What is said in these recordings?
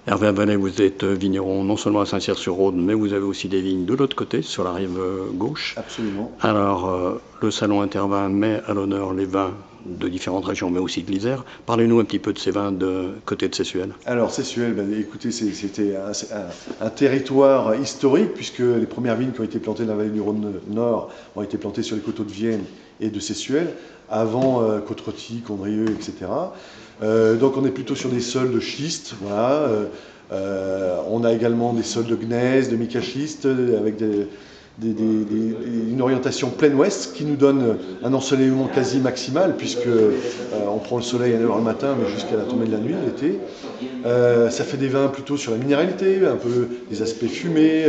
Hervé Vallée, vous êtes vigneron non seulement à Saint-Cyr-sur-Rhône, mais vous avez aussi des vignes de l'autre côté, sur la rive gauche. Absolument. Alors, le salon Intervin met à l'honneur les vins de différentes régions, mais aussi de l'Isère. Parlez-nous un petit peu de ces vins de côté de Sessuel. Alors, Sessuel, écoutez, c'était un territoire historique, puisque les premières vignes qui ont été plantées dans la vallée du Rhône Nord ont été plantées sur les coteaux de Vienne et de Sessuel, avant Côte-Rôtie, Condrieu, etc. Donc on est plutôt sur des sols de schiste, voilà. On a également des sols de gneiss, de mica-schiste, avec une orientation plein ouest qui nous donne un ensoleillement quasi maximal, puisque on prend le soleil à 9h le matin, mais jusqu'à la tombée de la nuit, l'été. Ça fait des vins plutôt sur la minéralité, un peu des aspects fumés,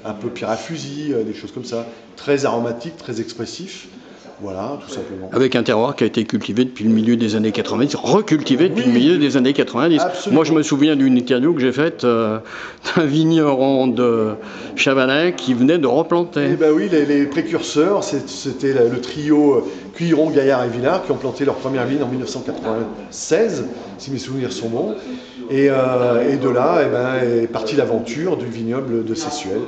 un peu pierre à fusil, des choses comme ça. Très aromatiques, très expressifs. Voilà, tout simplement. Avec un terroir qui a été cultivé depuis le milieu des années 90, recultivé depuis le milieu des années 90. Absolument. Moi, je me souviens d'une interview que j'ai faite d'un vigneron de Chavanais qui venait de replanter. Eh ben oui, les précurseurs, c'était le trio Cuilleron, Gaillard et Villard qui ont planté leur première vigne en 1996, si mes souvenirs sont bons. Et de là, est partie l'aventure du vignoble de Sessuel,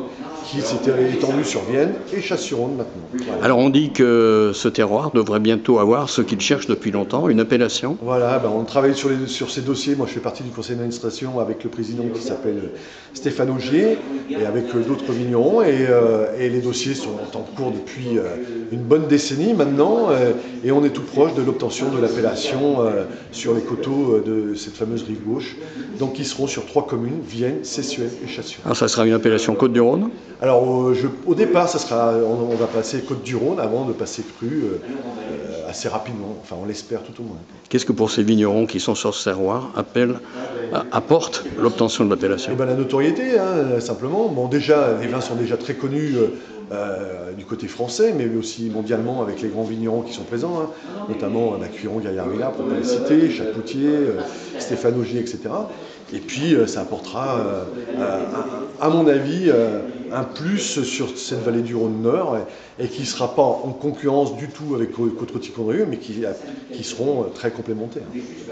qui s'était étendu sur Vienne et Chasse-sur-Rhône maintenant. Voilà. Alors on dit que ce terroir devrait bientôt avoir ce qu'il cherche depuis longtemps, une appellation. Voilà, on travaille sur ces dossiers. Moi, je fais partie du conseil d'administration avec le président qui s'appelle Stéphane Augier et avec d'autres vignerons. Et les dossiers sont en cours depuis une bonne décennie maintenant. Et on est tout proche de l'obtention de l'appellation sur les coteaux de cette fameuse rive gauche. Donc, ils seront sur 3 communes, Vienne, Sessuel et Chasse-sur-Rhône. Alors ça sera une appellation Côte-du-Rhône? Alors, au départ, on va passer Côte-du-Rhône avant de passer Cru assez rapidement. Enfin, on l'espère tout au moins. Qu'est-ce que pour ces vignerons qui sont sur ce terroir apporte l'obtention de l'appellation? Eh ben, la notoriété, simplement. Bon, déjà, les vins sont déjà très connus du côté français, mais aussi mondialement avec les grands vignerons qui sont présents, notamment Cuilleron, Gaillard, Villard, pour ne pas les citer, Chapoutier, Stéphane Augier, etc. Et puis, ça apportera, à mon avis, un plus sur cette vallée du Rhône Nord, et qui ne sera pas en concurrence du tout avec Côte-Rôtie-Condrieu, mais qui seront très complémentaires.